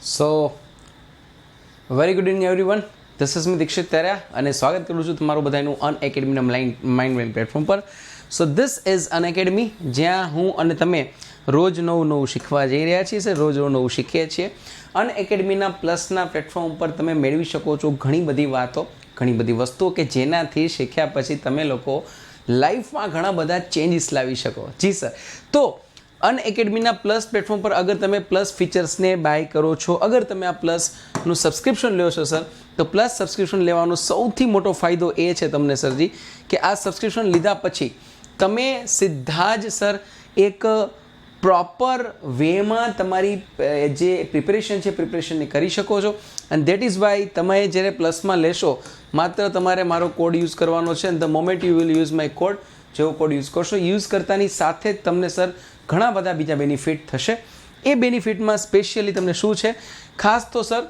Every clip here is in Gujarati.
So very good evening everyone. This is me Dikshit તેરા અને સ્વાગત કરું છું તમારું બધાનું અનએકેડમીના માઇન્ડ વેલ પ્લેટફોર્મ પર. સો ધીસ ઇઝ અનએકેડમી, જ્યાં હું અને તમે રોજ નવું શીખવા જઈ રહ્યા છીએ, રોજ નવું શીખીએ છીએ. અનએકેડમીના પ્લસના પ્લેટફોર્મ ઉપર તમે મેળવી શકો છો ઘણી બધી વાતો, ઘણી બધી વસ્તુઓ કે જેનાથી શીખ્યા પછી તમે લોકો લાઈફમાં ઘણા બધા ચેન્જીસ લાવી શકો. જી સર. તો અનએકેડમીના પ્લસ પ્લેટફોર્મ પર અગર તમે પ્લસ ફીચર્સને બાય કરો છો, અગર તમે આ પ્લસનું સબસ્ક્રિપ્શન લો છો સર, તો પ્લસ સબસ્ક્રિપ્શન લેવાનો સૌથી મોટો ફાયદો એ છે તમને સરજી કે આ સબસ્ક્રિપ્શન લીધા પછી તમે સીધા જ સર એક પ્રોપર વેમાં તમારી જે પ્રિપેરેશન છે પ્રિપેરેશનને કરી શકો છો. એન્ડ દેટ ઇઝ વાય તમે જ્યારે પ્લસમાં લેશો માત્ર તમારે મારો કોડ યુઝ કરવાનો છે. The moment you will use my code, જેવો કોડ યુઝ કરશો, યુઝ કરતાની સાથે જ તમને સર ઘણા બધા બીજા બેનિફિટ થશે. એ બેનિફિટમાં સ્પેશિયલી તમને શું છે, ખાસ તો સર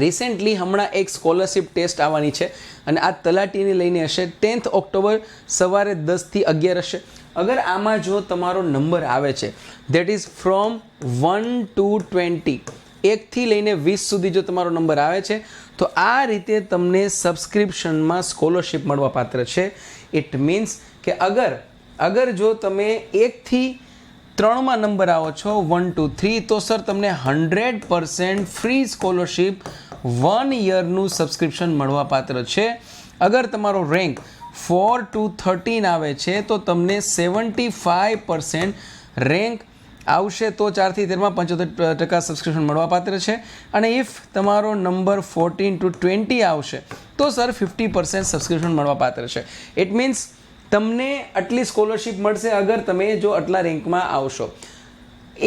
રિસેન્ટલી હમણાં એક સ્કોલરશિપ ટેસ્ટ આવવાની છે અને આ તલાટીને લઈને હશે. 10th ઓક્ટોબર સવારે 10 થી 11 હશે. અગર આમાં જો તમારો નંબર આવે છે દેટ ઇઝ ફ્રોમ 1 to 20, 1 થી લઈને 20 સુધી જો તમારો નંબર આવે છે તો આ રીતે તમને સબસ્ક્રિપ્શનમાં સ્કોલરશિપ મળવા પાત્ર છે. ઇટ મીન્સ કે અગર જો તમે 1 થી 3માં નંબર આવો છો, 1 to 3, તો સર તમને 100% ફ્રી સ્કોલરશિપ 1 યરનું સબસ્ક્રિપ્શન મળવા પાત્ર છે. અગર તમારો રેન્ક 4 to 13 આવે છે તો તમને 75% રેન્ક આવશે તો 4 થી 13માં 75% સબસ્ક્રિપ્શન મળવા પાત્ર છે. અને ઇફ તમારો નંબર 14 to 20 આવશે તો સર 50% સબસ્ક્રિપ્શન મળવા પાત્ર છે. ઇટ મીન્સ તમને આટલી સ્કોલરશિપ મળશે અગર તમે જો આટલા રેન્કમાં આવશો.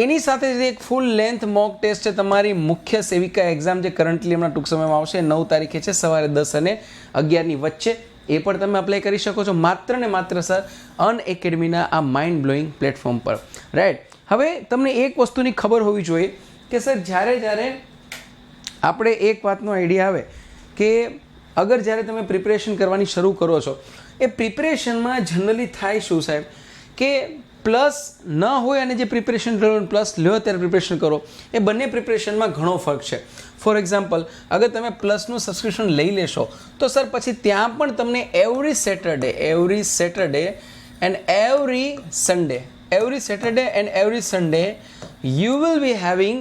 એની સાથે જ એક ફૂલ લેન્થ મોક ટેસ્ટ છે તમારી મુખ્ય સેવિકા એક્ઝામ, જે કરન્ટલી હમણાં ટૂંક સમયમાં આવશે. 9 તારીખે છે, સવારે 10 અને 11ની વચ્ચે. એ પણ તમે અપ્લાય કરી શકો છો માત્ર ને માત્ર સર અનએકેડમીના આ માઇન્ડ બ્લોઈંગ પ્લેટફોર્મ પર. રાઈટ. હવે તમને એક વસ્તુની ખબર હોવી જોઈએ કે સર જ્યારે આપણે એક વાતનો આઈડિયા આવે કે અગર જ્યારે તમે પ્રિપરેશન કરવાની શરૂ કરો છો, એ પ્રિપરેશનમાં જનરલી થાય શું સાહેબ કે પ્લસ ન હોય અને જે પ્રિપરેશન કરો પ્લસ લ્યો ત્યારે પ્રિપરેશન કરો, એ બંને પ્રિપરેશનમાં ઘણો ફરક છે. ફોર એક્ઝામ્પલ, અગર તમે પ્લસનું સબસ્ક્રિપ્શન લઈ લેશો તો સર પછી ત્યાં પણ તમને every Saturday and every Sunday you will be having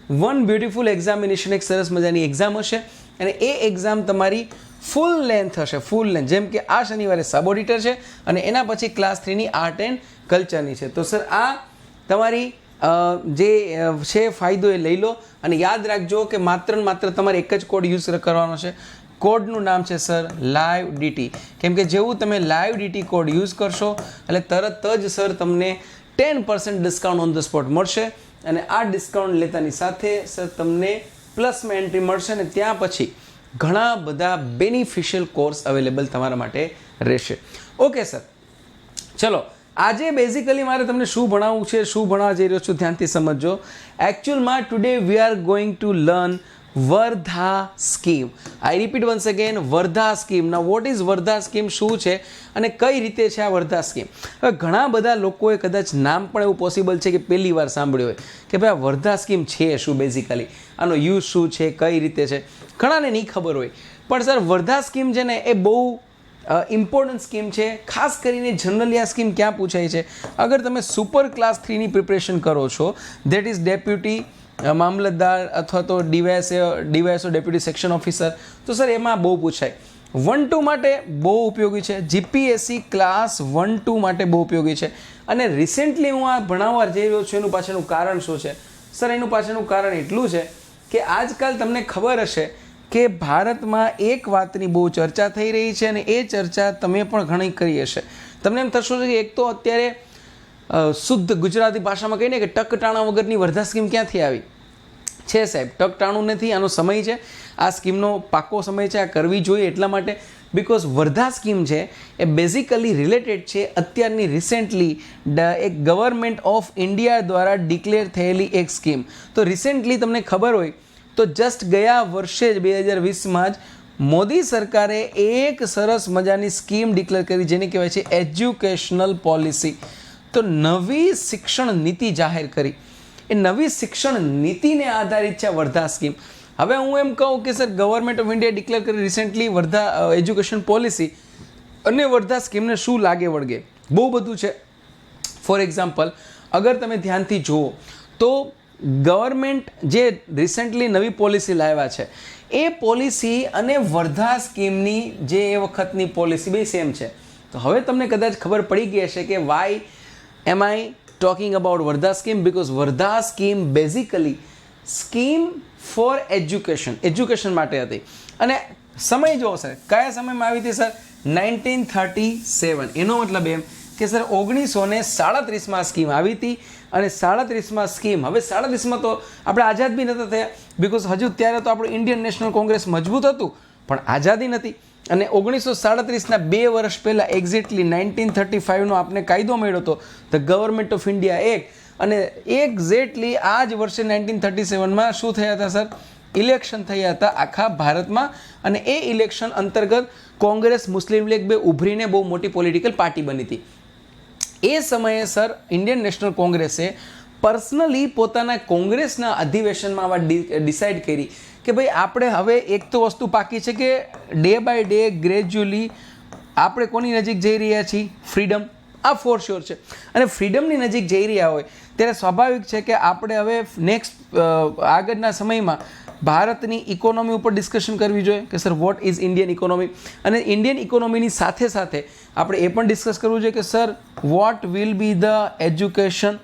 one beautiful examination. એક સરસ મજાની એક્ઝામ હશે અને એ એક્ઝામ તમારી ફૂલ લેન્થ હશે, ફૂલ લેન્થ. જેમ કે આ શનિવારે સબ ઓડિટર છે અને એના પછી ક્લાસ 3ની આર્ટ એન્ડ કલ્ચરની છે. તો સર આ તમારી જે છે ફાયદો એ લઈ લો અને યાદ રાખજો કે માત્ર ને માત્ર તમારે એક જ કોડ યુઝ કરવાનો છે. કોડનું નામ છે સર લાઈવ ડીટી. કેમ કે જેવું તમે લાઈવ ડીટી કોડ યુઝ કરશો એટલે તરત જ સર તમને 10% ડિસ્કાઉન્ટ ઓન ધ સ્પોટ મળશે. અને આ ડિસ્કાઉન્ટ લેતાની સાથે સર તમને પ્લસમાં એન્ટ્રી મળશે અને ત્યાં પછી ઘણા બધા બેનિફિશિયલ કોર્સ અવેલેબલ તમારા માટે રહેશે. ઓકે સર, ચલો આજે બેઝિકલી મારે તમને શું ભણાવવું છે, શું ભણાવવા જઈ રહ્યો છું, ધ્યાનથી સમજજો. એકચ્યુઅલમાં today we are going to learn Wardha scheme. I repeat once again, Wardha scheme. ના વોટ ઇઝ વર્ધા સ્કીમ, શું છે અને કઈ રીતે છે આ વર્ધા સ્કીમ? હવે ઘણા બધા લોકોએ કદાચ નામ પણ એવું પોસિબલ છે કે પહેલી વાર સાંભળ્યું હોય કે ભાઈ આ વર્ધા સ્કીમ છે શું, બેઝિકલી આનો યુઝ શું છે, કઈ રીતે છે, ઘણાને નહીં ખબર હોય. પણ સર વર્ધા સ્કીમ છે ને એ બહુ ઇમ્પોર્ટન્ટ સ્કીમ છે. ખાસ કરીને જનરલી આ સ્કીમ ક્યાં પૂછાય છે, અગર તમે સુપર ક્લાસ 3ની પ્રિપરેશન કરો છો, દેટ ઇઝ ડેપ્યુટી મામલતદાર અથવા તો ડીવાયએસઓ ડેપ્યુટી સેક્શન ઓફિસર, તો સર એમાં બહુ પૂછાય. 1-2 માટે બહુ ઉપયોગી છે. જીપીએસસી ક્લાસ 1-2 માટે બહુ ઉપયોગી છે. અને રિસેન્ટલી હું આ ભણાવવા જઈ રહ્યો છું એનું પાછળનું કારણ શું છે સર? એનું પાછળનું કારણ એટલું છે કે આજકાલ તમને ખબર હશે કે ભારતમાં એક વાતની બહુ ચર્ચા થઈ રહી છે અને એ ચર્ચા તમે પણ ઘણી કરી હશે. તમને એમ થશે કે એક તો અત્યારે શુદ્ધ ગુજરાતી ભાષામાં કહીને કે ટકટાણા વગરની વર્ધા સ્કીમ ક્યાંથી આવી છે સાહેબ? ટકટાણું નથી, આનો સમય છે, આ સ્કીમનો પાકો સમય છે, આ કરવી જોઈએ એટલા માટે. બિકોઝ વર્ધા સ્કીમ છે એ બેઝિકલી રિલેટેડ છે અત્યારની રિસેન્ટલી એક ગવર્મેન્ટ ઓફ ઇન્ડિયા દ્વારા ડિક્લેર થયેલી એક સ્કીમ. તો રિસેન્ટલી તમને ખબર હોય તો જસ્ટ ગયા વર્ષે જ 2020માં જ મોદી સરકારે એક સરસ મજાની સ્કીમ ડિક્લેર કરી જેને કહેવાય છે એજ્યુકેશનલ પોલિસી. તો નવી શિક્ષણ નીતિ જાહેર કરી. એ નવી શિક્ષણ નીતિને આધારિત છે વર્ધા સ્કીમ. હવે હું એમ કહું કે sir government of India declare કરી રિસેન્ટલી વર્ધા એજ્યુકેશન પોલિસી અને વર્ધા સ્કીમને શું લાગે વળગે બહુ બધું છે. ફોર એક્ઝામ્પલ અગર તમે ધ્યાનથી જુઓ તો ગવર્મેન્ટ જે રિસેન્ટલી નવી પોલિસી લાવ્યા છે એ પોલિસી અને વર્ધા સ્કીમની જે એ વખતની પોલિસી બે સેમ છે. તો હવે તમને કદાચ ખબર પડી ગઈ હશે કે why am I talking about Wardha scheme, because Wardha scheme basically scheme for education માટે હતી. અને સમય જો સર કયા સમયમાં આવી હતી સર 1937. એનો મતલબ એમ કે સર 1937માં સ્કીમ આવી હતી. અને 37માં સ્કીમ, હવે 37માં તો આપણે આઝાદ બી નહોતા થયા, બિકોઝ હજુ ત્યારે તો આપણું ઇન્ડિયન નેશનલ કોંગ્રેસ મજબૂત હતું પણ આઝાદી નથી. અને 1937ના 2 વર્ષ પહેલાં એક્ઝેક્ટલી 1935નો આપણે કાયદો મળ્યો હતો, the government of India act. અને એક્ઝેક્ટલી આ જ વર્ષે 1937માં શું થયા હતા સર? ઇલેક્શન થયા હતા આખા ભારતમાં. અને એ ઇલેક્શન અંતર્ગત કોંગ્રેસ મુસ્લિમ લીગ બે ઉભરીને બહુ મોટી પોલિટિકલ પાર્ટી બની હતી. એ સમયે સર ઇન્ડિયન નેશનલ કોંગ્રેસે પર્સનલી પોતાના કોંગ્રેસના અધિવેશનમાં આવા ડિસાઇડ કરી કે ભાઈ આપણે હવે એક તો વસ્તુ પાકી છે કે ડે બાય ડે ગ્રેજ્યુઅલી આપણે કોની નજીક જઈ રહ્યા છીએ? ફ્રીડમ. આ ફોર શ્યોર છે. અને ફ્રીડમની નજીક જઈ રહ્યા હોય ત્યારે સ્વાભાવિક છે કે આપણે હવે નેક્સ્ટ આગળના સમયમાં ભારતની ઇકોનોમી ઉપર ડિસ્કશન કરવી જોઈએ કે sir what is Indian economy. અને ઇન્ડિયન ઇકોનોમીની સાથે સાથે આપણે એ પણ ડિસ્કસ કરવું જોઈએ કે sir what will be the education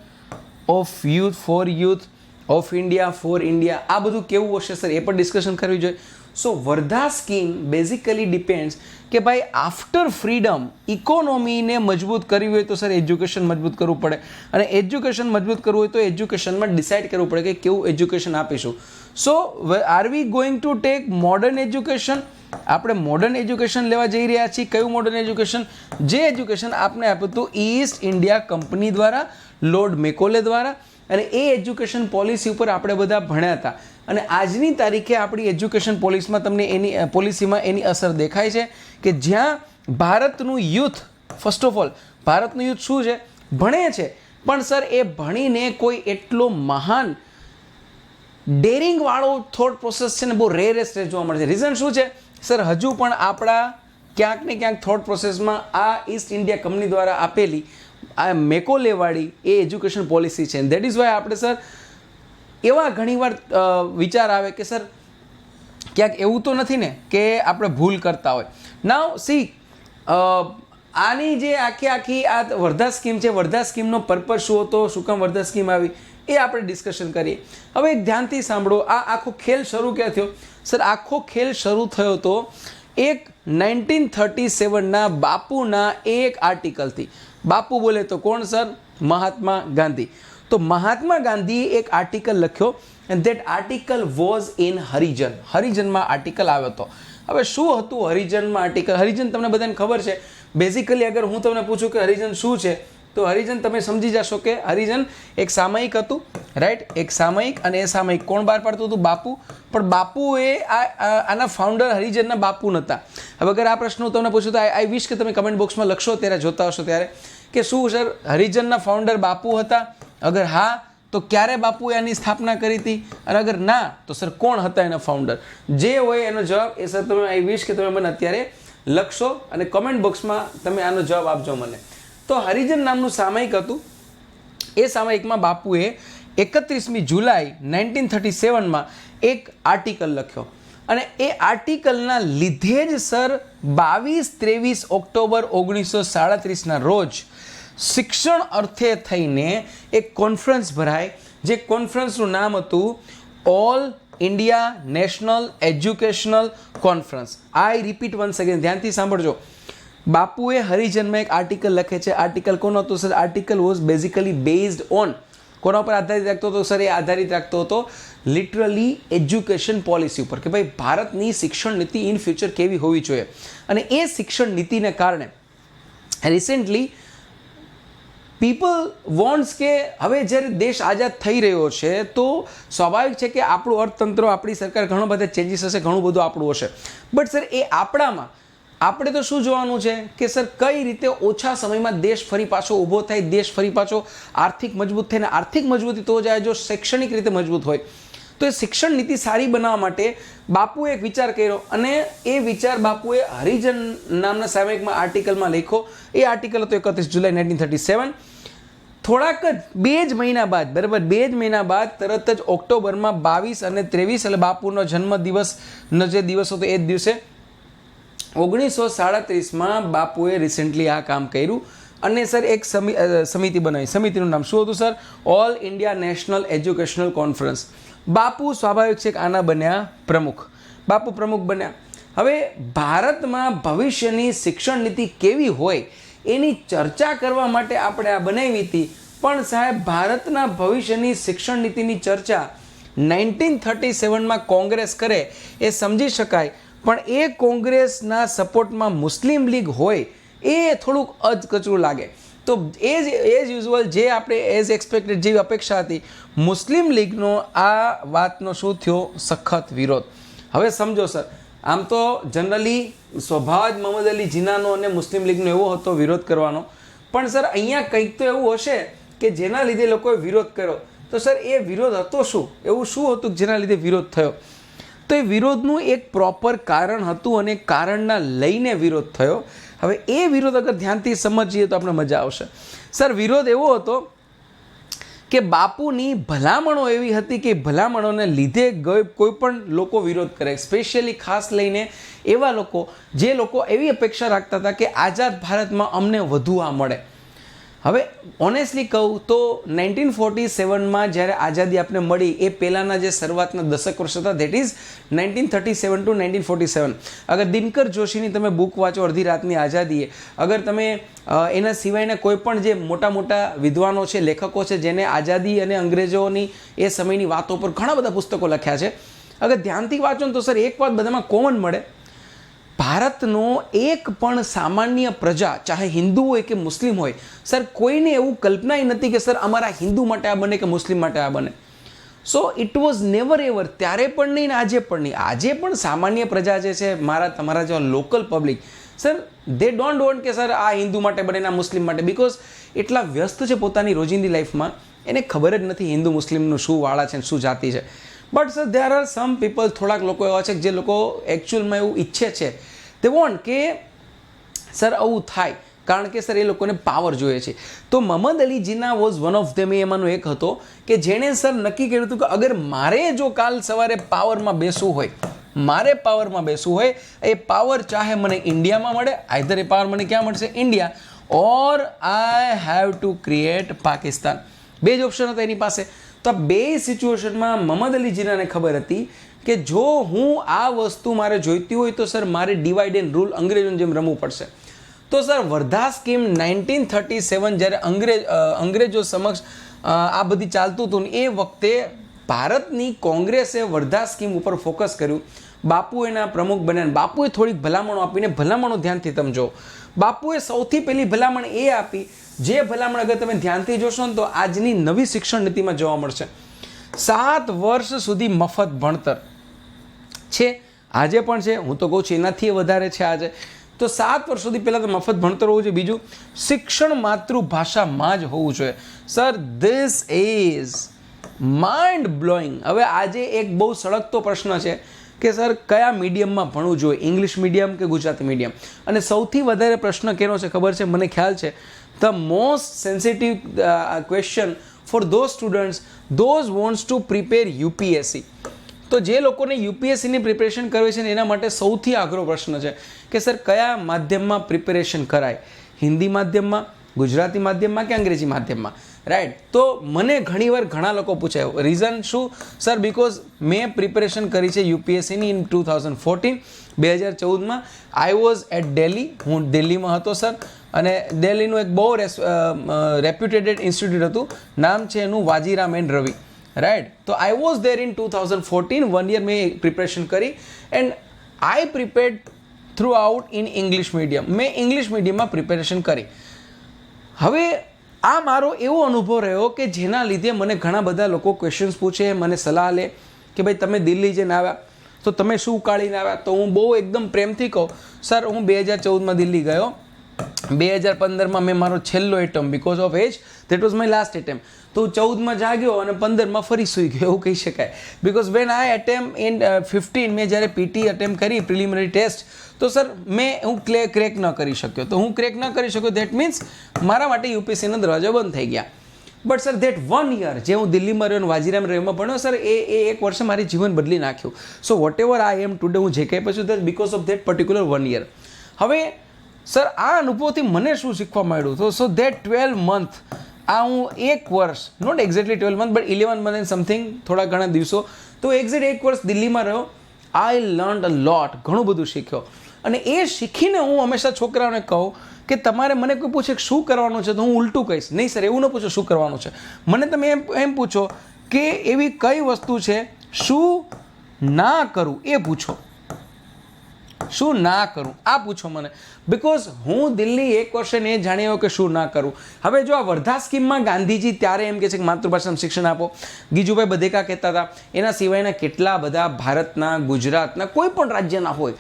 of youth for youth of India for India. આ બધું કેવું હશે સર એ પણ ડિસ્કશન કરવી જોઈએ. સો વર્ધા સ્કીમ બેઝિકલી ડિપેન્ડ્સ કે ભાઈ આફ્ટર ફ્રીડમ ઇકોનોમીને મજબૂત કરવી હોય તો સર એજ્યુકેશન મજબૂત કરવું પડે. અને એજ્યુકેશન મજબૂત કરવું હોય તો એજ્યુકેશનમાં ડિસાઇડ કરવું પડે કે કેવું એજ્યુકેશન આપીશું. So are we going to take modern education? આપણે મોડર્ન એજ્યુકેશન લેવા જઈ રહ્યા છીએ. કયું મોડર્ન એજ્યુકેશન? જે એજ્યુકેશન આપણે આપ્યું હતું ઈસ્ટ ઇન્ડિયા કંપની દ્વારા, લોર્ડ મેકોલે દ્વારા. અને એ એજ્યુકેશન પોલિસી ઉપર આપણે બધા ભણ્યા હતા. અને આજની તારીખે આપણી એજ્યુકેશન પોલિસીમાં એની અસર દેખાય છે કે જ્યાં ભારતનું યુથ, ફર્સ્ટ ઓફ ઓલ ભારતનું યુથ શું છે? ભણે છે. પણ સર એ ભણીને કોઈ એટલો મહાન ડેરિંગ વાળો થોટ પ્રોસેસ છે ને બહુ રેરેસ્ટ જોવા મળે છે. રીઝન શું છે સર? હજુ પણ આપણા ક્યાંક ને ક્યાંક થોટ પ્રોસેસમાં આ ઈસ્ટ ઇન્ડિયા કંપની દ્વારા આપેલી આ મેકોલેવાળી એ એજ્યુકેશન પોલિસી છે. દેટ ઇઝ વાય આપણે સર એવા ઘણીવાર વિચાર આવે કે સર ક્યાંક એવું તો નથી ને કે આપણે ભૂલ કરતા હોય. નાવ સી આની જે આખી આ વર્ધા સ્કીમ છે, વર્ધા સ્કીમનો પર્પઝ શું હતો, શું કામ વર્ધા સ્કીમ આવી, એ આપણે ડિસ્કશન કરીએ. હવે એક ધ્યાનથી સાંભળો, આ આખો ખેલ શરૂ ક્યાં થયો સર? આખો ખેલ શરૂ થયો તો એક 1937ના બાપુના એક આર્ટિકલથી. બાપુ બોલે તો કોણ સર? મહાત્મા ગાંધી. તો મહાત્મા ગાંધીએ એક આર્ટિકલ લખ્યો and that article was in Harijan. હરિજનમાં આર્ટિકલ આવ્યો હતો. હવે શું હતું હરિજનમાં આર્ટિકલ? હરિજન તમને બધાને ખબર છે. બેઝિકલી અગર હું તમને પૂછું કે હરિજન શું છે તો હરિજન તમે સમજી જશો કે હરિજન એક સામયિક હતું, રાઈટ? એક સામયિક. અને એ સામયિક કોણ બહાર પાડતું હતું? બાપુ. પણ બાપુએ આના ફાઉન્ડર હરિજનના બાપુ નહોતા. હવે અગર આ પ્રશ્ન હું તમને પૂછું તો આઈ વિશ કે તમે કમેન્ટ બોક્સમાં લખશો ત્યારે જોતા હશો ત્યારે કે શું સર હરિજનના ફાઉન્ડર બાપુ હતા? અગર હા તો ક્યારે બાપુએ આની સ્થાપના કરી હતી? અને અગર ના તો સર કોણ હતા એના ફાઉન્ડર? જે હોય એનો જવાબ એ સર તમે આઈ વિશ કે તમે મને અત્યારે લખશો અને કમેન્ટ બોક્સમાં તમે આનો જવાબ આપજો મને. તો હરિજન નામનું સામયિક હતું. એ સામયિકમાં બાપુએ 31મી જુલાઈ 1937માં એક આર્ટિકલ લખ્યો. અને એ આર્ટિકલના લીધે જ સર 22-23 ઓક્ટોબર 1937ના રોજ શિક્ષણ અર્થે થઈને એક કોન્ફરન્સ ભરાય, જે કોન્ફરન્સનું નામ હતું all India national educational conference. આઈ રિપીટ વન્સ અગેન, ધ્યાનથી સાંભળજો. બાપુએ હરિજનમાં એક આર્ટિકલ લખે છે. આર્ટિકલ કોનો હતો sir? Article was basically based on, કોના ઉપર આધારિત રાખતો હતો સર? એ આધારિત રાખતો હતો લિટરલી એજ્યુકેશન પોલિસી ઉપર, કે ભાઈ ભારતની શિક્ષણ નીતિ ઇન ફ્યુચર કેવી હોવી જોઈએ. અને એ શિક્ષણ નીતિને કારણે રિસેન્ટલી પીપલ વોન્ટ્સ કે હવે જ્યારે દેશ આઝાદ થઈ રહ્યો છે તો સ્વાભાવિક છે કે આપણું અર્થતંત્ર, આપણી સરકાર ઘણો બધા ચેન્જીસ હશે, ઘણું બધું આપણું હશે. બટ સર એ આપણામાં આપણે તો શું જોવાનું છે કે સર કઈ રીતે ઓછા સમયમાં દેશ ફરી પાછો ઊભો થાય, દેશ ફરી પાછો આર્થિક મજબૂત થાય. ને આર્થિક મજબૂતી તો જાય જો શૈક્ષણિક રીતે મજબૂત હોય. તો એ શિક્ષણ નીતિ સારી બનાવવા માટે બાપુએ એક વિચાર કર્યો અને એ વિચાર બાપુએ હરિજન નામના સામયિકમાં આર્ટિકલમાં લખ્યો. એ આર્ટિકલ હતો 31 જુલાઈ 1937. થોડાક જ 2 જ મહિના બાદ, બરાબર, 2 જ મહિના બાદ તરત જ ઓક્ટોબરમાં 22 અને 23 એટલે બાપુનો જન્મદિવસનો જે દિવસ હતો એ જ દિવસે 1937માં બાપુએ રિસેન્ટલી આ કામ કર્યું અને સર એક સમિતિ બનાવી. સમિતિનું નામ શું હતું sir? All India national educational conference. બાપુ સ્વાભાવિક છે કે આના બન્યા પ્રમુખ. બાપુ પ્રમુખ બન્યા. હવે ભારતમાં ભવિષ્યની શિક્ષણ નીતિ કેવી હોય એની ચર્ચા કરવા માટે આપણે આ બનાવી હતી. પણ સાહેબ, ભારતના ભવિષ્યની શિક્ષણ નીતિની ચર્ચા 1937માં કોંગ્રેસ કરે એ સમજી શકાય, પણ એ કોંગ્રેસના સપોર્ટમાં મુસ્લિમ લીગ હોય એ થોડુંક અધકચરું લાગે. તો એઝ યુઝ્યુઅલ જે આપણે એઝ એક્સપેક્ટેડ જેવી અપેક્ષા હતી, મુસ્લિમ લીગનો આ વાતનો શું થયો? સખત વિરોધ. હવે સમજો સર, આમ તો જનરલી સ્વભાવ જ મોહમ્મદ અલી જીનાનો અને મુસ્લિમ લીગનો એવો હતો વિરોધ કરવાનો, પણ સર અહીંયા કંઈક તો એવું હશે કે જેના લીધે લોકોએ વિરોધ કર્યો. તો સર એ વિરોધ હતો શું? એવું શું હતું જેના લીધે વિરોધ થયો? તો એ વિરોધનું એક પ્રોપર કારણ હતું અને કારણના લઈને વિરોધ થયો. હવે એ વિરોધ અગર ધ્યાનથી સમજીએ તો આપણે મજા આવશે. સર, વિરોધ એવો હતો કે બાપુની ભલામણો એવી હતી કે ભલામણોને લીધે કોઈ પણ લોકો વિરોધ કરે, સ્પેશિયલી ખાસ લઈને એવા લોકો જે લોકો એવી અપેક્ષા રાખતા હતા કે આઝાદ ભારતમાં અમને વધુ આ મળે. હવે ઓનેસ્ટલી કહું તો 1947માં જ્યારે આઝાદી આપણે મળી એ પહેલાંના જે શરૂઆતના દશક વર્ષ હતા, ધેટ ઇઝ 1937 ટુ 1947. અગર દિનકર જોશીની તમે બુક વાંચો અડધી રાતની આઝાદીએ, અગર તમે એના સિવાયના કોઈ પણ જે મોટા મોટા વિદ્વાનો છે, લેખકો છે, જેને આઝાદી અને અંગ્રેજોની એ સમયની વાતો પર ઘણા બધા પુસ્તકો લખ્યા છે, અગર ધ્યાનથી વાંચો ને તો સર એક વાત બધામાં કોમન મળે. ભારતનો એક પણ સામાન્ય પ્રજા, ચાહે હિન્દુ હોય કે મુસ્લિમ હોય, સર કોઈને એવું કલ્પનાય નથી કે સર અમારા હિન્દુ માટે આ બને કે મુસ્લિમ માટે આ બને. So it was never ever. ત્યારે પણ નહીં ને આજે પણ નહીં. આજે પણ સામાન્ય પ્રજા જે છે, તમારા જેવા local public, sir they don't want કે સર આ હિન્દુ માટે બને ને આ મુસ્લિમ માટે, બિકોઝ એટલા વ્યસ્ત છે પોતાની રોજિંદી લાઈફમાં, એને ખબર જ નથી હિન્દુ મુસ્લિમનું શું વાળા છે, શું જાતિ છે. But sir there are some people, થોડાક લોકો એવા છે કે જે લોકો એકચ્યુઅલમાં એવું ઈચ્છે છે, દે વોન્ટ કે સર આવું થાય, કારણ કે સર એ લોકોને પાવર જોઈએ છે. તો Mohammad Ali Jinnah was one of them. એમાંનો એક હતો કે જેણે સર નક્કી કર્યું હતું કે અગર મારે જો કાલ સવારે પાવરમાં બેસવું હોય, મારે પાવરમાં બેસવું હોય, એ પાવર ચાહે મને ઇન્ડિયામાં મળે, આઈધર એ પાવર મને ક્યાં મળશે? India, or I have to create Pakistan. બે જ ઓપ્શન હતા એની પાસે. તો આ બે સિચ્યુએશનમાં મોહમ્મદ અલી જીનાને ખબર હતી કે જો હું આ વસ્તુ મારે જોઈતી હોય તો સર મારે ડિવાઇડ એન્ડ રૂલ અંગ્રેજોની જેમ રમવું પડશે. તો સર વર્ધા સ્કીમ 1937 જ્યારે અંગ્રેજો સમક્ષ આ બધી ચાલતું હતું ને એ વખતે ભારતની કોંગ્રેસે વર્ધા સ્કીમ ઉપર ફોકસ કર્યું. બાપુ એના પ્રમુખ બન્યા. બાપુએ થોડીક ભલામણો આપીને, ભલામણો ધ્યાનથી સમજો, બાપુએ સૌથી પહેલી ભલામણ એ આપી, જે ભલામણ અગર તમે ધ્યાનથી જોશો ને તો આજની નવી શિક્ષણ નીતિમાં જોવા મળશે. 7 વર્ષ સુધી મફત ભણતર છે, આજે પણ છે, હું તો કહું છું એનાથી વધારે છે આજે. તો 7 વર્ષ સુધી પહેલાં તો મફત ભણતર હોવું જોઈએ. બીજું, શિક્ષણ માતૃભાષામાં જ હોવું જોઈએ. Sir this is mind blowing. હવે આજે એક બહુ સળગતો પ્રશ્ન છે કે સર કયા મીડિયમમાં ભણવું જોઈએ, ઇંગ્લિશ મીડિયમ કે ગુજરાતી મીડિયમ? અને સૌથી વધારે પ્રશ્ન કેનો છે ખબર છે? મને ખ્યાલ છે the most sensitive question four those students those wants to prepare UPSC. તો જે લોકોને યુપીએસસીની પ્રિપેરેશન કરવી છે ને એના માટે સૌથી આગ્રહ પ્રશ્ન છે કે સર કયા માધ્યમમાં પ્રિપેરેશન કરાય, હિન્દી માધ્યમમાં, ગુજરાતી માધ્યમમાં કે અંગ્રેજી માધ્યમમાં, રાઈટ? તો મને ઘણીવાર ઘણા લોકો પૂછે રીઝન શું? સર બિકોઝ મેં પ્રિપેરેશન કરી છે યુપીએસસીની in 2014 I was at Delhi. હું દિલ્હીમાં હતો સર, અને દિલ્હીનું એક બહુ રેપ્યુટેડ ઇન્સ્ટિટ્યૂટ હતું, નામ છે એનું વાજીરામ એન્ડ રવિ, રાઈટ? તો I was there in 2014, 1 year મેં પ્રિપરેશન કરી and I prepared throughout in English medium. મેં ઇંગ્લિશ મીડિયમમાં પ્રિપેરેશન કરી. હવે આ મારો એવો અનુભવ રહ્યો કે જેના લીધે મને ઘણા બધા લોકો ક્વેશ્ચન્સ પૂછે, મને સલાહ લે કે ભાઈ તમે દિલ્હી જઈને આવ્યા તો તમે શું ઉકાળીને આવ્યા? તો હું બહુ એકદમ પ્રેમથી કહું, સર હું 2014માં દિલ્હી ગયો, 2015માં મેં મારો છેલ્લો attempt because of age that was my last attempt, તો હું 14માં જાગ્યો અને 15માં ફરી સૂઈ ગયો એવું કહી શકાય. Because when I attempt in 15 મેં જ્યારે પીટી એટેમ્પ કરી પ્રિલિમિનરી ટેસ્ટ, તો સર હું ક્રેક ન કરી શક્યો. તો હું ક્રેક ન કરી શક્યો દેટ મીન્સ મારા માટે યુપીએસસીના દરવાજા બંધ થઈ ગયા. બટ સર દેટ 1 યર જે હું દિલ્હીમાં રહ્યો વાજીરામ રેવમાં ભણ્યો, સર એ એક વર્ષે મારી જીવન બદલી નાખ્યું. So whatever I am today, હું જે કંઈ પછી that because of that particular 1 year. હવે સર આ અનુભવથી મને શું શીખવા મળ્યું? તો સો દેટ 12 મંથ, આ હું એક વર્ષ, not exactly 12 month but 11 month and something, થોડા ઘણા દિવસો, તો એક્ઝેક્ટ એક વર્ષ દિલ્હીમાં રહ્યો. આઈ લર્ન અ લોટ, ઘણું બધું શીખ્યો. અને એ શીખીને હું હંમેશા છોકરાઓને કહું કે તમારે મને કોઈ પૂછે કે શું કરવાનું છે, તો હું ઉલટું કહીશ, નહીં સર એવું ન પૂછો શું કરવાનું છે, મને તમે એમ પૂછો કે એવી કઈ વસ્તુ છે શું ના કરું એ પૂછો, શું ના કરું આ પૂછો મને. બિકોઝ હું દિલ્હી એક વર્ષે ને એ જાણી આવ્યો કે શું ના કરું. હવે જો આ વર્ધા સ્કીમમાં ગાંધીજી ત્યારે એમ કહે છે કે માતૃભાષામાં શિક્ષણ આપો, ગીજુભાઈ બધેકા કહેતા હતા, એના સિવાયના કેટલા બધા ભારતના, ગુજરાતના, કોઈ પણ રાજ્યના હોય,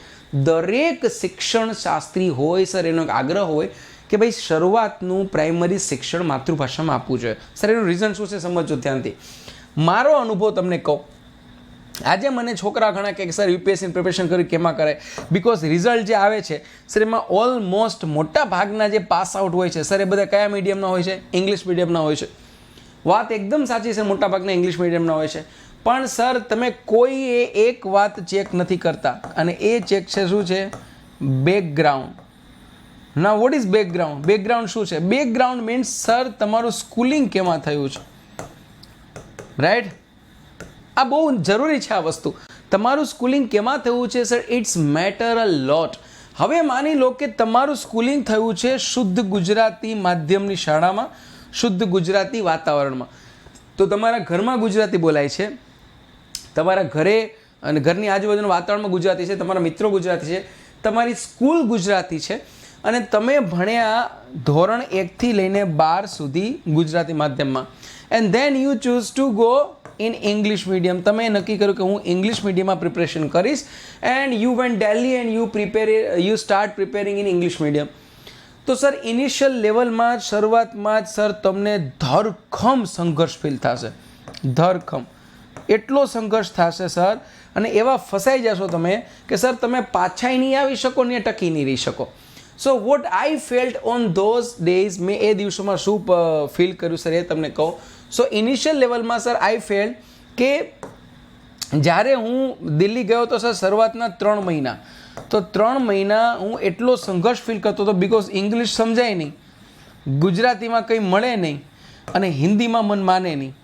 દરેક શિક્ષણ શાસ્ત્રી હોય સર એનો એક આગ્રહ હોય કે ભાઈ શરૂઆતનું પ્રાઇમરી શિક્ષણ માતૃભાષામાં આપવું જોઈએ. સર એનું રીઝન શું છે સમજો ધ્યાનથી. મારો અનુભવ તમને કહું, આજે મને છોકરા ઘણા કહે કે સર યુપીએસસીની પ્રિપેરેશન કરી કેમાં કરે, બિકોઝ રિઝલ્ટ જે આવે છે સર એમાં ઓલમોસ્ટ મોટા ભાગના જે પાસ આઉટ હોય છે સર એ બધા કયા મીડિયમના હોય છે? ઇંગ્લિશ મીડિયમના હોય છે. વાત એકદમ સાચી છે, મોટા ભાગના ઇંગ્લિશ મીડિયમના હોય છે. પણ સર તમે કોઈ એક વાત ચેક નથી કરતા, અને એ ચેક છે શું છે? બેકગ્રાઉન્ડ. ના વોટ ઇઝ બેકગ્રાઉન્ડ? બેકગ્રાઉન્ડ શું છે? બેકગ્રાઉન્ડ મીન્સ સર તમારું સ્કૂલિંગ કેમાં થયું છે, રાઈટ? આ બહુ જરૂરી છે આ વસ્તુ. તમારું સ્કૂલિંગ કેમાં થયું છે સર, ઇટ્સ મેટર અ લોટ. હવે માની લો કે તમારું સ્કૂલિંગ થયું છે શુદ્ધ ગુજરાતી માધ્યમની શાળામાં, શુદ્ધ ગુજરાતી વાતાવરણમાં, તો તમારા ઘરમાં ગુજરાતી બોલાય છે, તમારા ઘરે અને ઘરની આજુબાજુના વાતાવરણમાં ગુજરાતી છે, તમારા મિત્રો ગુજરાતી છે, તમારી સ્કૂલ ગુજરાતી છે, અને તમે ભણ્યા ધોરણ 1થી લઈને 12 સુધી ગુજરાતી માધ્યમમાં, and then you choose to go in English medium. તમે નક્કી કર્યું કે હું ઇંગ્લિશ મીડિયમમાં પ્રિપરેશન કરીશ, and you went Delhi and you start preparing in English medium. તો સર ઇનિશિયલ લેવલમાં જ, શરૂઆતમાં જ સર તમને ધરખમ સંઘર્ષ ફીલ થશે, ધરખમ એટલો સંઘર્ષ થશે સર, અને એવા ફસાઈ જશો તમે કે સર તમે પાછા નહીં આવી શકો ને ટકી નહીં રહી શકો. So what I felt on those days, મેં એ દિવસોમાં શું ફીલ કર્યું સર એ તમને કહું. સો ઇનિશિયલ લેવલમાં સર આઈ ફેલ્ટ કે જ્યારે હું દિલ્હી ગયો તો સર શરૂઆતના 3 મહિના, તો 3 મહિના હું એટલો સંઘર્ષ ફીલ કરતો હતો, બિકોઝ ઇંગ્લિશ સમજાય નહીં, ગુજરાતીમાં કંઈ મળે નહીં, અને હિન્દીમાં મન માને નહીં.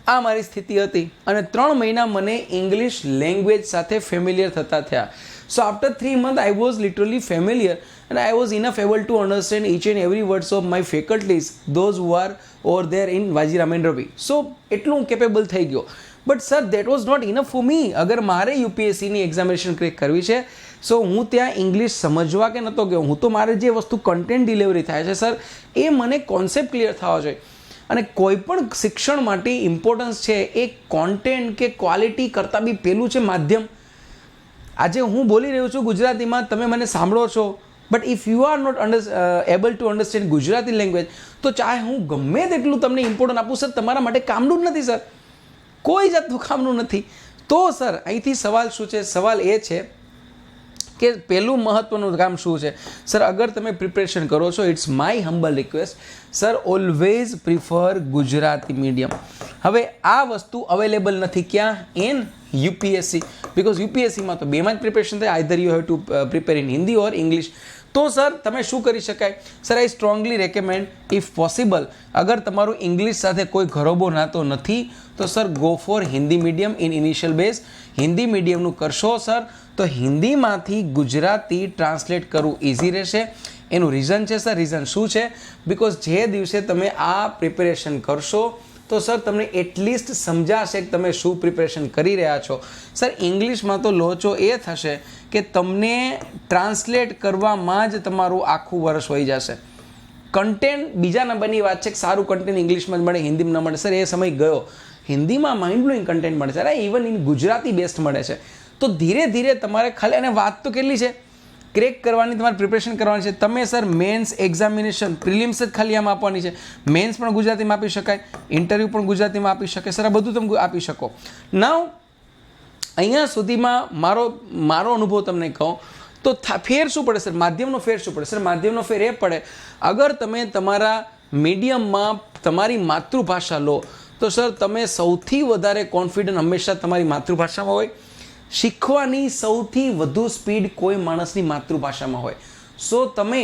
આ મારી સ્થિતિ હતી, અને 3 મહિના મને ઇંગ્લિશ લેંગ્વેજ સાથે ફેમિલિયર થતા થયા. સો after 3 months I was literally familiar and I was enough able to understand each and every words of my faculties, those who are over there in Vajiram and Ravi. So એટલું હું કેપેબલ થઈ ગયો. But sir that was not enough for me. અગર મારે યુપીએસસીની એક્ઝામિનેશન ક્રેક કરવી છે, સો હું ત્યાં ઇંગ્લિશ સમજવા કે નહોતો ગયો, હું તો મારે જે વસ્તુ કન્ટેન્ટ ડિલિવરી થાય છે સર એ મને કોન્સેપ્ટ ક્લિયર થવા જોઈએ. અને કોઈ પણ શિક્ષણ માટે ઇમ્પોર્ટન્સ છે એ કોન્ટેન્ટ કે ક્વોલિટી કરતાં બી પહેલું છે માધ્યમ. આજે હું બોલી રહ્યો છું ગુજરાતીમાં, તમે મને સાંભળો છો, but if you are not able to understand Gujarati language, તો ચાહે હું ગમે તેટલું તમને ઇમ્પોર્ટન્ટ આપું સર તમારા માટે કામનું જ નથી સર, કોઈ જાતનું કામનું નથી. તો સર અહીંથી સવાલ શું છે? સવાલ એ છે કે પહેલું મહત્ત્વનું કામ શું છે સર? અગર તમે પ્રિપરેશન કરો છો, it's my humble request sir, always prefer Gujarati medium. હવે આ વસ્તુ અવેલેબલ નથી ક્યાં? ઇન યુપીએસસી, બિકોઝ યુપીએસસીમાં તો બેમાં જ પ્રિપરેશન થાય, either you have to prepare in Hindi or English. તો સર તમે શું કરી શકાય? Sir I strongly recommend, if possible, અગર તમારું ઇંગ્લિશ સાથે કોઈ ઘરોબો નાતો નથી, તો sir go for Hindi medium in initial base. Hindi મીડિયમનું કરશો સર, તો હિન્દીમાંથી ગુજરાતી ટ્રાન્સલેટ કરવું ઇઝી રહેશે. એનું રીઝન છે સર, રીઝન શું છે? બિકોઝ જે દિવસે તમે આ પ્રિપેરેશન કરશો, તો સર તમને એટલીસ્ટ સમજાશે કે તમે શું પ્રિપેરેશન કરી રહ્યા છો. સર ઇંગ્લિશમાં તો લોચો એ થશે કે તમને ટ્રાન્સલેટ કરવામાં જ તમારું આખું વર્ષ વહી જશે. કન્ટેન્ટ બીજા નંબરની વાત છે કે સારું કન્ટેન્ટ ઇંગ્લિશમાં જ મળે, હિન્દીમાં ન મળે. સર એ સમય ગયો. હિન્દીમાં માઇન્ડ બ્લોઈંગ કન્ટેન્ટ મળે છે, અરે ઇવન ઇન ગુજરાતી બેસ્ટ મળે છે. તો ધીરે ધીરે તમારે ખાલી, અને વાત તો કેટલી છે, ક્રેક કરવાની, તમારે પ્રિપરેશન કરવાની છે. તમે સર મેન્સ એક્ઝામિનેશન પ્રિલિમ્સ જ ખાલી આમાં આપવાની છે. મેન્સ પણ ગુજરાતીમાં આપી શકાય, ઇન્ટરવ્યૂ પણ ગુજરાતીમાં આપી શકે સર, આ બધું તમે આપી શકો. નાવ અહીંયા સુધીમાં મારો અનુભવ તમને કહું તો ફેર શું પડે સર, માધ્યમનો ફેર શું પડે સર? માધ્યમનો ફેર એ પડે, અગર તમે તમારા મીડિયમમાં તમારી માતૃભાષા લો તો સર તમે સૌથી વધારે કોન્ફિડન્ટ હંમેશા તમારી માતૃભાષામાં હોય. શીખવાની સૌથી વધુ સ્પીડ કોઈ માણસની માતૃભાષામાં હોય. સો તમે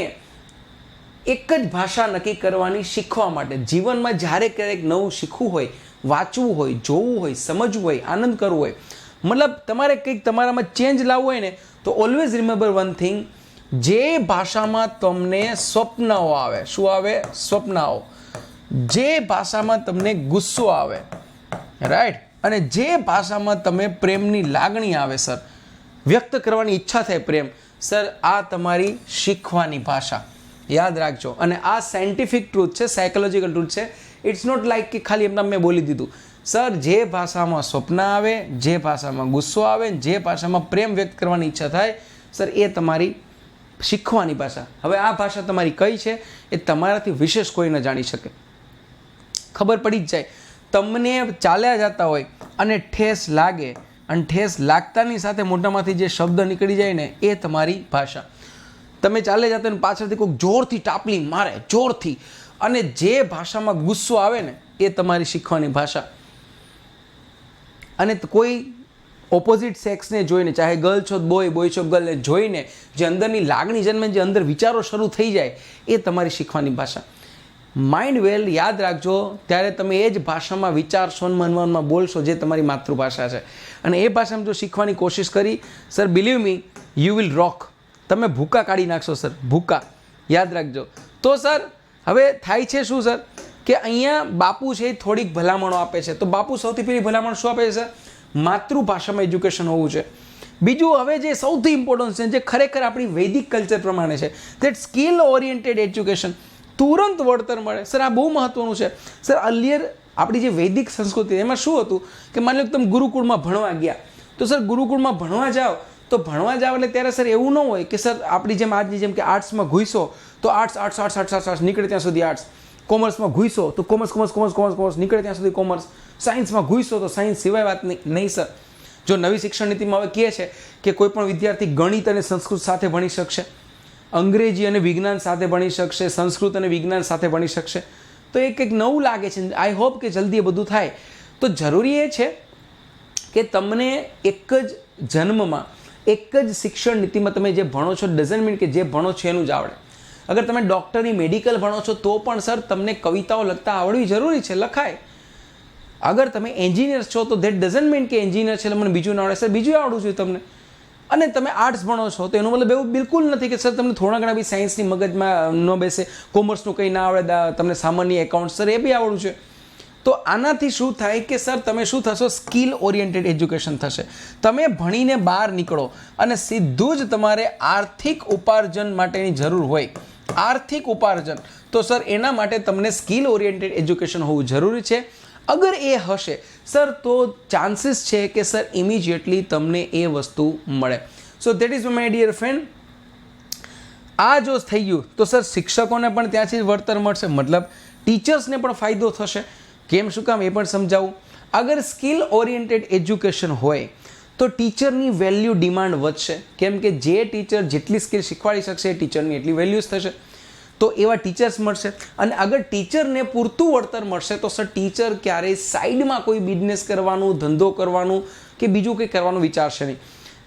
એક જ ભાષા નક્કી કરવાની શીખવા માટે. જીવનમાં જ્યારે ક્યારેક નવું શીખવું હોય, વાંચવું હોય, જોવું હોય, સમજવું હોય, આનંદ કરવો હોય, મતલબ તમારે કંઈક તમારામાં ચેન્જ લાવવું હોય ને, તો ઓલવેઝ રિમેમ્બર વન થિંગ, જે ભાષામાં તમને સ્વપ્નો આવે, શું આવે? સ્વપ્નાઓ. જે ભાષામાં તમને ગુસ્સો આવે, રાઈટ, અને જે ભાષામાં તમે પ્રેમની લાગણી આવે સર, વ્યક્ત કરવાની ઈચ્છા થાય પ્રેમ, સર આ તમારી શીખવાની ભાષા. યાદ રાખજો. અને આ સાયન્ટિફિક ટ્રુથ છે, સાયકોલોજીકલ ટ્રુથ છે. ઇટ્સ નોટ લાઈક કે ખાલી એમના મેં બોલી દીધું. સર જે ભાષામાં સ્વપ્ન આવે, જે ભાષામાં ગુસ્સો આવે, જે ભાષામાં પ્રેમ વ્યક્ત કરવાની ઈચ્છા થાય, સર એ તમારી શીખવાની ભાષા. હવે આ ભાષા તમારી કઈ છે એ તમારાથી વિશેષ કોઈ ન જાણી શકે. ખબર પડી જ જાય. તમને ચાલ્યા જતા હોય અને ઠેસ લાગે, અને ઠેસ લાગતાની સાથે મોઢામાંથી જે શબ્દ નીકળી જાય ને, એ તમારી ભાષા. તમે ચાલે જતા ને પાછળથી કોઈક જોરથી ટાપલી મારે, જોરથી, અને જે ભાષામાં ગુસ્સો આવે ને, એ તમારી શીખવાની ભાષા. અને કોઈ ઓપોઝિટ સેક્સને જોઈને, ચાહે ગર્લ છો બોય, બોય છો ગર્લને જોઈને જે અંદરની લાગણી જન્મે, જે અંદર વિચારો શરૂ થઈ જાય, એ તમારી શીખવાની ભાષા. માઇન્ડ વેલ યાદ રાખજો, ત્યારે તમે એ જ ભાષામાં વિચારશો, મનમાં બોલશો જે તમારી માતૃભાષા છે. અને એ ભાષામાં જો શીખવાની કોશિશ કરી, sir believe me, you will rock. તમે ભૂકા કાઢી નાખશો સર, ભૂકા. યાદ રાખજો. તો સર હવે થાય છે શું સર, કે અહીંયા બાપુ છે એ થોડીક ભલામણો આપે છે. તો બાપુ સૌથી પહેલી ભલામણ શું આપે છે સર? માતૃભાષામાં એજ્યુકેશન હોવું છે. બીજું હવે જે સૌથી ઇમ્પોર્ટન્ટ છે, જે ખરેખર આપણી વૈદિક કલ્ચર પ્રમાણે છે, દેટ સ્કિલ ઓરિએન્ટેડ એજ્યુકેશન. તુરંત વળતર મળે સર, આ બહુ મહત્વનું છે સર. અર્લિયર આપણી જે વૈદિક સંસ્કૃતિ, એમાં શું હતું કે માની લો તમે ગુરુકુળમાં ભણવા ગયા, તો સર ગુરુકુળમાં ભણવા જાઓ એટલે ત્યારે સર એવું ન હોય કે સર આપણી જેમ આજની જેમ કે આર્ટ્સમાં ઘૂસો તો આર્ટ્સ નીકળે ત્યાં સુધી આર્ટ્સ, કોમર્સમાં ઘૂસો તો કોમર્સ નીકળે ત્યાં સુધી કોમર્સ, સાયન્સમાં ઘૂસો તો સાયન્સ સિવાય વાત નહીં સર. જો નવી શિક્ષણ નીતિમાં હવે કહે છે કે કોઈ પણ વિદ્યાર્થી ગણિત અને સંસ્કૃત સાથે ભણી શકશે, અંગ્રેજી અને વિજ્ઞાન સાથે ભણી શકશે, સંસ્કૃત અને વિજ્ઞાન સાથે ભણી શકશે, તો એ કંઈક નવું લાગે છે. આઈ હોપ કે જલ્દી એ બધું થાય. તો જરૂરી એ છે કે તમને એક જ જન્મમાં એક જ શિક્ષણ નીતિમાં તમે જે ભણો છો, ડઝન્ટ મીન કે જે ભણો છો એનું જ આવડે. અગર તમે ડૉક્ટરની મેડિકલ ભણો છો તો પણ સર તમને કવિતાઓ લખતા આવડવી જરૂરી છે, લખાય. અગર તમે એન્જિનિયર છો તો દેટ ડઝન્ટ મીન કે એન્જિનિયર છે એટલે મને બીજું ના આવડે, સર બીજું આવડવું જોઈએ તમને. અને તમે આર્ટ્સ ભણો છો તો એનો મતલબ એવું બિલકુલ નથી કે સર તમને થોડા ઘણા બી સાયન્સની મગજમાં ન બેસે, કોમર્સનું કંઈ ના આવડે, તમને સામાન્ય એકાઉન્ટ સર એ બી આવડવું છે. તો આનાથી શું થાય કે સર તમે શું થશો? સ્કિલ ઓરિએન્ટેડ એજ્યુકેશન થશે. તમે ભણીને બહાર નીકળો અને સીધું જ તમારે આર્થિક ઉપાર્જન માટેની જરૂર હોય, આર્થિક ઉપાર્જન, તો સર એના માટે તમને સ્કિલ ઓરિએન્ટેડ એજ્યુકેશન હોવું જરૂરી છે. અગર એ હશે સર તો ચાન્સીસ છે કે સર ઇમિજિએટલી તમને એ વસ્તુ મળે. So that is my dear friend. આ જો થઈ ગયું તો સર શિક્ષકોને પણ ત્યાંથી વળતર મળશે, મતલબ ટીચર્સને પણ ફાયદો થશે. કેમ, શું કામ, એ પણ સમજાવું. અગર સ્કિલ ઓરિએન્ટેડ એજ્યુકેશન હોય તો ટીચરની વેલ્યુ ડિમાન્ડ વધશે. કેમ કે જે ટીચર જેટલી સ્કિલ શીખવાડી શકશે એ ટીચરની એટલી વેલ્યુઝ થશે. તો એવા ટીચર્સ મળશે. અને અગર ટીચરને પૂરતું વળતર મળશે તો સર ટીચર ક્યારેય સાઈડમાં કોઈ બિઝનેસ કરવાનું, ધંધો કરવાનું કે બીજું કંઈ કરવાનું વિચારશે નહીં.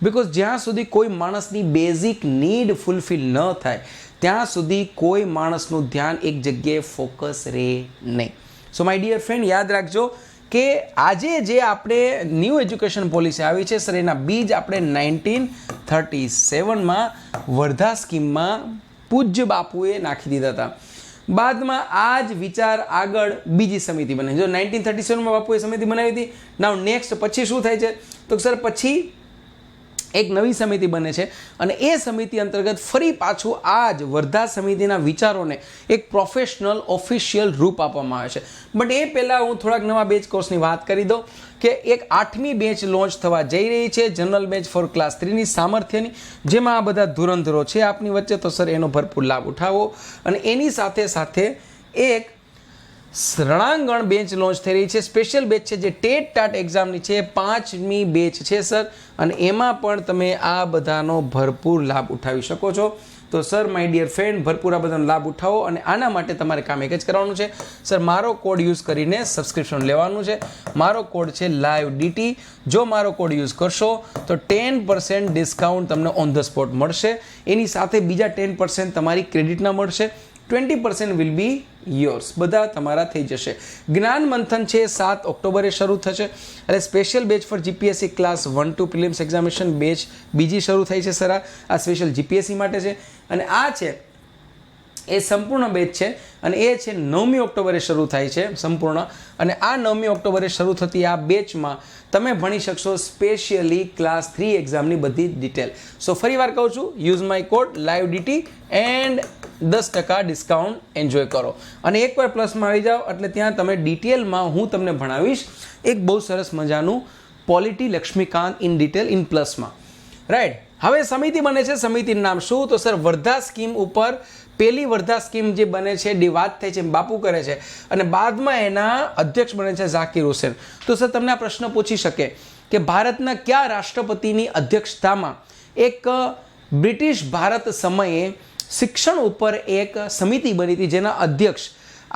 બિકોઝ જ્યાં સુધી કોઈ માણસની બેઝિક નીડ ફૂલફિલ ન થાય ત્યાં સુધી કોઈ માણસનું ધ્યાન એક જગ્યાએ ફોકસ રહે નહીં. સો માય ડિયર ફ્રેન્ડ, યાદ રાખજો કે આજે જે આપણે ન્યૂ એજ્યુકેશન પોલિસી આવી છે સર, એના બીજ આપણે 1937માં વર્ધા સ્કીમમાં પૂજ્ય બાપુએ નાખી દીધા હતા. બાદમાં આ જ વિચાર આગળ બીજી સમિતિ બને. જો 1937માં બાપુએ સમિતિ બનાવી હતી. નાવ નેક્સ્ટ પછી શું થાય છે તો સર પછી એક નવી સમિતિ બને છે અને એ સમિતિ અંતર્ગત ફરી પાછું આ જ વર્ધા સમિતિના વિચારોને એક પ્રોફેશનલ ઓફિશિયલ રૂપ આપવામાં આવે છે. બટ એ પહેલાં હું થોડાક નવા બેચ કોર્સની વાત કરી દઉં કે એક 8મી બેચ લોન્ચ થવા જઈ રહી છે, જનરલ બેચ ફોર ક્લાસ 3ની સામર્થ્યની, જેમાં આ બધા ધુરંધરો છે આપની વચ્ચે. તો સર એનો ભરપૂર લાભ ઉઠાવો. અને એની સાથે સાથે એક રણાંગણ બેચ લોન્ચ થઈ રહી છે, સ્પેશિયલ બેચ છે જે ટેટ ટાટ એક્ઝામની છે, 5મી બેચ છે સર. અને એમાં પણ તમે આ બધાનો ભરપૂર લાભ ઉઠાવી શકો છો. તો સર માય ડિયર ફ્રેન્ડ, ભરપૂર આ બધાનો લાભ ઉઠાવો. અને આના માટે તમારે કામ એક જ કરવાનું છે સર, મારો કોડ યુઝ કરીને સબસ્ક્રિપ્શન લેવાનું છે. મારો કોડ છે લાઈવ ડીટી. જો મારો કોડ યુઝ કરશો તો 10% ડિસ્કાઉન્ટ તમને ઓન ધ સ્પોટ મળશે. એની સાથે બીજા 10% તમારી ક્રેડિટના મળશે. 20% વિલ બી યોર્સ, બધા તમારા થઈ જશે. જ્ઞાન મંથન છે 7 ઓક્ટોબરે શરૂ થશે. એટલે special batch for GPSC class 1-2 prelims examination batch બીજી શરૂ થઈ છે સર. આ સ્પેશિયલ જીપીએસસી માટે છે. અને આ છે એ સંપૂર્ણ બેચ છે અને એ છે 9મી ઓક્ટોબરે શરૂ થાય છે સંપૂર્ણ. અને આ 9મી ઓક્ટોબરે શરૂ થતી આ બેચમાં તમે ભણી શકશો સ્પેશિયલી ક્લાસ 3 એક્ઝામની બધી ડિટેલ. સો ફરી વાર કહું છું, use my code live DT and 10% discount enjoy કરો. અને એકવાર પ્લસમાં આવી જાઓ એટલે ત્યાં તમે ડિટેલમાં હું તમને ભણાવીશ એક બહુ સરસ મજાનું polity Laxmikanth in detail in પ્લસમાં. રાઈટ. હવે સમિતિ બને છે, સમિતિનું નામ શું? તો સર વર્ધા સ્કીમ ઉપર પહેલી વર્ધા સ્કીમ જે બને છે ડી વાત થાય છે બાપુ કરે છે અને બાદમાં એના અધ્યક્ષ બને છે ઝાકિર હુસેન. તો સર તમને આ પ્રશ્ન પૂછી શકે કે ભારતના કયા રાષ્ટ્રપતિની અધ્યક્ષતામાં એક બ્રિટિશ ભારત સમયે શિક્ષણ ઉપર એક સમિતિ બની હતી જેના અધ્યક્ષ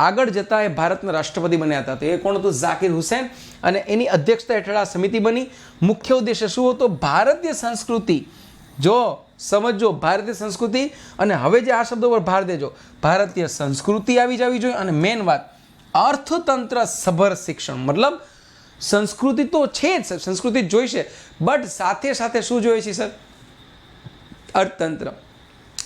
આગળ જતા એ ભારતના રાષ્ટ્રપતિ બન્યા હતા? તો એ કોણ હતું? ઝાકિર હુસેન. અને એની અધ્યક્ષતા હેઠળ આ સમિતિ બની. મુખ્ય ઉદ્દેશ્ય શું હતો? ભારતીય સંસ્કૃતિ, જો સમજો, ભારતીય સંસ્કૃતિ, અને હવે જે આ શબ્દો પર ભાર દેજો, ભારતીય સંસ્કૃતિ આવી જવી જોઈએ. અને મેન વાત, અર્થતંત્ર સભર શિક્ષણ. મતલબ સંસ્કૃતિ તો છે જ સર, સંસ્કૃતિ જોઈશે, બટ સાથે સાથે શું જોઈએ છે સર? અર્થતંત્ર.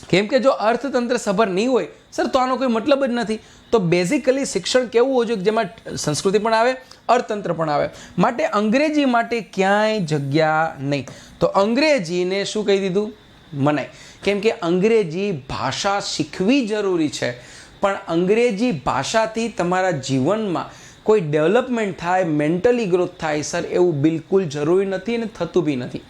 કેમ કે જો અર્થતંત્ર સભર નહીં હોય સર તો આનો કોઈ મતલબ જ નથી. તો બેઝિકલી શિક્ષણ કેવું હોવું જોઈએ જેમાં સંસ્કૃતિ પણ આવે, અર્થતંત્ર પણ આવે. માટે અંગ્રેજી માટે ક્યાંય જગ્યા નહીં. તો અંગ્રેજીને શું કહી દીધું? મનાય. કેમ કે અંગ્રેજી ભાષા શીખવી જરૂરી છે, પણ અંગ્રેજી ભાષાથી તમારા જીવનમાં કોઈ ડેવલપમેન્ટ થાય, મેન્ટલી ગ્રોથ થાય સર, એવું બિલકુલ જરૂરી નથી અને થતું બી નથી.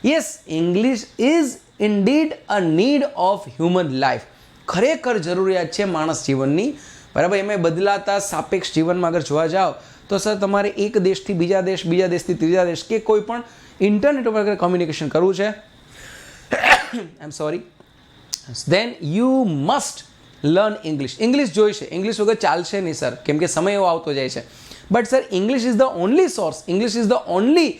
Yes, English is indeed a need of human life. ખરેખર જરૂરિયાત છે માણસ જીવનની, બરાબર. એમાં બદલાતા સાપેક્ષ જીવનમાં અગર જોવા જાઓ તો સર તમારે એક દેશથી બીજા દેશ, બીજા દેશથી ત્રીજા દેશ, કે કોઈ પણ ઇન્ટરનેટ ઉપર અગર કોમ્યુનિકેશન કરવું છે, I am sorry, then you must learn English. English જોઈશે, ઇંગ્લિશ વગર ચાલશે નહીં સર, કેમ કે સમય એવો આવતો જાય છે. But sir English is the only source, English is the only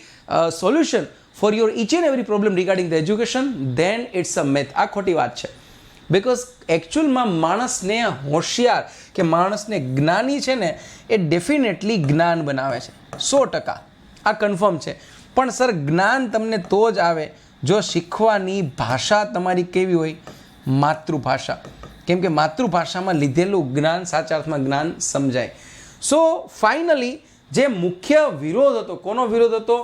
solution for your each and every problem regarding the education. Then it's a myth. આ ખોટી વાત છે. બિકોઝ એકચ્યુઅલમાં માણસને હોશિયાર કે માણસને જ્ઞાની છે ને એ ડેફિનેટલી જ્ઞાન બનાવે છે, 100%. આ કન્ફર્મ છે. પણ સર જ્ઞાન તમને તો જ આવે જો શીખવાની ભાષા તમારી કેવી હોય? માતૃભાષા. કેમ કે માતૃભાષામાં લીધેલું જ્ઞાન સાચા અર્થમાં જ્ઞાન સમજાય. સો ફાઇનલી જે મુખ્ય વિરોધ હતો, કોનો વિરોધ હતો?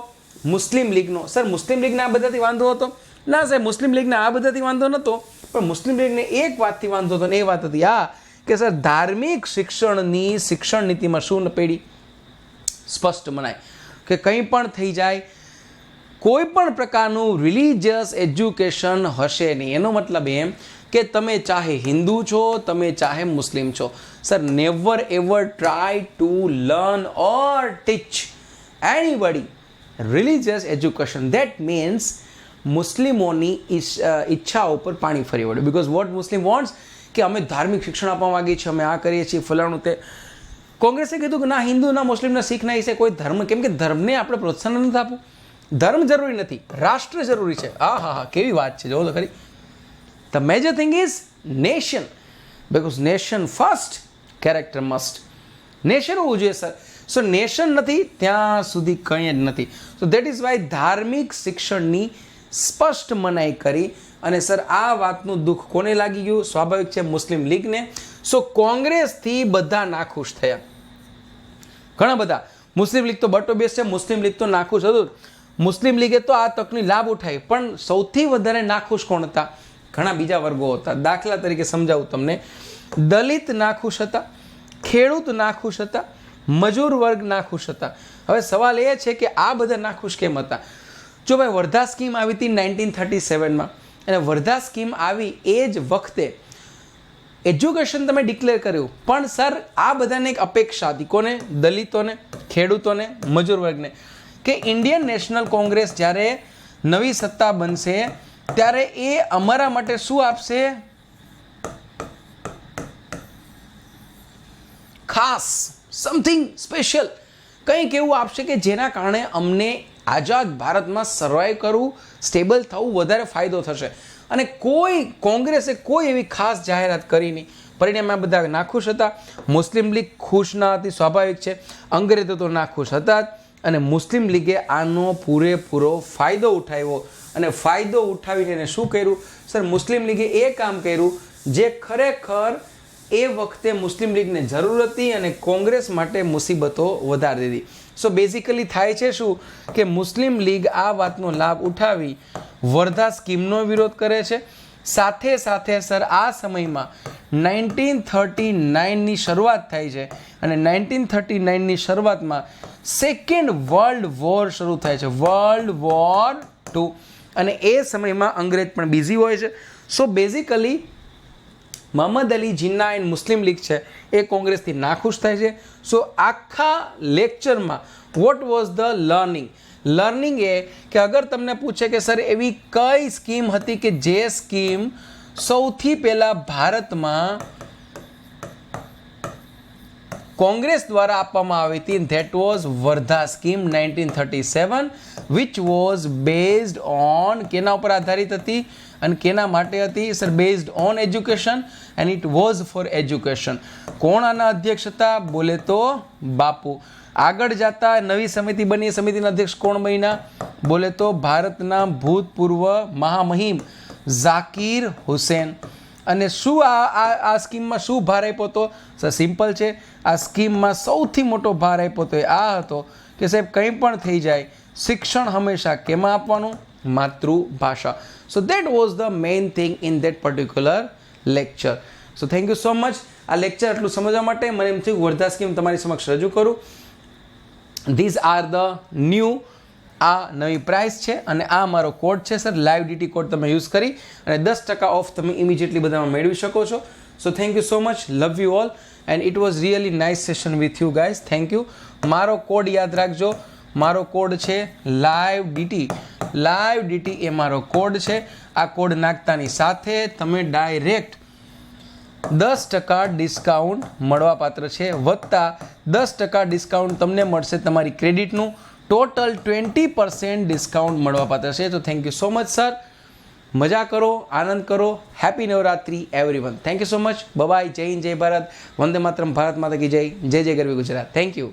મુસ્લિમ લીગનો. સર મુસ્લિમ લીગને આ બધાથી વાંધો હતો? ના સાહેબ, મુસ્લિમ લીગને આ બધાથી વાંધો નહોતો, પણ મુસ્લિમ લીગને એક વાતથી વાંધો હતો, ને એ વાત હતી આ કે સર ધાર્મિક શિક્ષણની શિક્ષણ નીતિમાં શું નપેડી? સ્પષ્ટ મનાય કે કંઈ પણ થઈ જાય, કોઈ પણ પ્રકારનું રિલિજિયસ એજ્યુકેશન હશે નહીં. એનો મતલબ એમ કે તમે ચાહે હિન્દુ છો, તમે ચાહે મુસ્લિમ છો, sir never ever try to learn or teach anybody religious education. That means મુસ્લિમોની ઈચ્છા ઉપર પાણી ફરી વળ્યું. બિકોઝ વોટ મુસ્લિમ વોન્ટ્સ કે અમે ધાર્મિક શિક્ષણ આપવા માગીએ છીએ, અમે આ કરીએ છીએ, ફલાણું તે. કોંગ્રેસે કીધું કે ના હિન્દુ, ના મુસ્લિમ, ના શીખ, ના ઈસે કોઈ ધર્મ. કેમ કે ધર્મને આપણે પ્રોત્સાહન નથી આપવું. ધર્મ જરૂરી નથી, રાષ્ટ્ર જરૂરી છે. હા હા હા, કેવી વાત છે, જોવો તો ખરી. The major thing is nation, because nation first, character must. Nation હોવું જોઈએ સર. સો નેશન નથી ત્યાં સુધી કંઈ જ નથી. સો દેટ ઇઝ વાય ધાર્મિક શિક્ષણની સ્પષ્ટ મનાઈ કરી. અને સર આ વાતનું દુઃખ કોને લાગી ગયું? સ્વાભાવિક છે, મુસ્લિમ લીગને. સો કોંગ્રેસથી બધા નાખુશ થયા, ઘણા બધા. મુસ્લિમ લીગ તો બટો બેસ છે, મુસ્લિમ લીગ તો નાખુશ હતું. મુસ્લિમ લીગે તો આ તકની લાભ ઉઠાવી, પણ સૌથી વધારે નાખુશ કોણ હતા? ઘણા બીજા વર્ગો હતા. દાખલા તરીકે સમજાવું તમને, દલિત નાખુશ હતા, ખેડૂત નાખુશ હતા, મજૂર વર્ગ નાખુશ હતા. હવે સવાલ એ છે કે આ બધા નાખુશ કેમ હતા? જો ભાઈ, વર્ધા સ્કીમ આવી હતી 1937માં, અને વર્ધા સ્કીમ આવી એ જ વખતે એજ્યુકેશન તમે ડિક્લેર કર્યું, પણ સર આ બધાને એક અપેક્ષા હતી. કોને? દલિતોને, ખેડૂતોને, મજૂર વર્ગને, કે ઇન્ડિયન નેશનલ કોંગ્રેસ જ્યારે નવી સત્તા બનશે ત્યારે એ અમારા માટે શું આપશે? ખાસ, સમથિંગ સ્પેશિયલ, કંઈક એવું આપશે કે જેના કારણે અમને આઝાદ ભારતમાં સર્વાઈવ કરવું, સ્ટેબલ થવું વધારે ફાયદો થશે. અને કોંગ્રેસે કોઈ એવી ખાસ જાહેરાત કરી નહીં. પરિણામે આ બધા નાખુશ હતા. મુસ્લિમ લીગ ખુશ ના હતી, સ્વાભાવિક છે. અંગ્રેજો તો નાખુશ હતા જ, અને મુસ્લિમ લીગે આનો પૂરેપૂરો ફાયદો ઉઠાવ્યો. અને ફાયદો ઉઠાવીને એને શું કર્યું? સર, મુસ્લિમ લીગે એ કામ કર્યું જે ખરેખર એ વખતે મુસ્લિમ લીગને જરૂર હતી અને કોંગ્રેસ માટે મુસીબતો વધારી દીધી. સો બેઝિકલી થાય છે શું કે મુસ્લિમ લીગ આ વાતનો લાભ ઉઠાવી વર્ધા સ્કીમનો વિરોધ કરે છે. સાથે સાથે સર આ સમયમાં 1939ની શરૂઆત થાય છે, અને 1939ની શરૂઆતમાં સેકન્ડ વર્લ્ડ વોર શરૂ થાય છે, વર્લ્ડ વોર 2. અને એ સમયમાં અંગ્રેજ પણ બિઝી હોય છે. So basically Mohammad Ali Jinnah and Muslim League છે એ કોંગ્રેસથી નાખુશ થાય છે. સો આખા લેક્ચરમાં વોટ વોઝ ધ લર્નિંગ એ કે અગર તમને પૂછે કે સર એવી કઈ સ્કીમ હતી કે જે સ્કીમ સૌથી પહેલા ભારતમાં કોંગ્રેસ દ્વારા આપવામાં આવી હતી, that was Wardha scheme 1937, which was based on, કેના ઉપર આધારિત હતી અને કેના માટે હતી? Sir, based on education, and it was for education. કોણ આના અધ્યક્ષ હતા? બોલે તો બાપુ. આગળ જતા નવી સમિતિ બની, સમિતિના અધ્યક્ષ કોણ બન્યા? બોલે તો ભારતના ભૂતપૂર્વ મહામહિમ ઝાકીર હુસેન. અને શું આ સ્કીમમાં શું ભાર આપ્યો હતો? સર, સિમ્પલ છે. આ સ્કીમમાં સૌથી મોટો ભાર આપ્યો હતો એ આ હતો કે સાહેબ કંઈ પણ થઈ જાય, શિક્ષણ હંમેશા કેમાં આપવાનું? માતૃભાષા. So that was the main thing in that particular lecture. So thank you so much. આ લેક્ચર આટલું સમજવા માટે મને એમ થયું વર્ધા સ્કીમ તમારી સમક્ષ રજૂ કરું. These are the new, આ નવી પ્રાઇસ છે અને આ મારો કોડ છે સર, લાઈવ ડીટી કોડ તમે યુઝ કરી અને 10% ઓફ તમે ઇમિડિયેટલી બધામાં મેળવી શકો છો. So thank you so much, love you all, and it was really nice session with you guys. Thank you. મારો કોડ યાદ રાખજો, મારો કોડ છે લાઈવ ડીટી એ મારો કોડ છે. આ કોડ નાખતાની સાથે તમે ડાયરેક્ટ 10% ડિસ્કાઉન્ટ મળવાપાત્ર છે, વત્તા 10% ડિસ્કાઉન્ટ તમને મળશે તમારી ક્રેડિટનું. ટોટલ 20% ડિસ્કાઉન્ટ મળવાપાત્ર છે. તો thank you so much sir. મજા કરો, આનંદ કરો. Happy Navratri everyone. Thank you so much. Bye. જય હિન્દ, જય ભારત, વંદે માતરમ, ભારત માતા કી જય, જય જય ગરવી ગુજરાત. Thank you.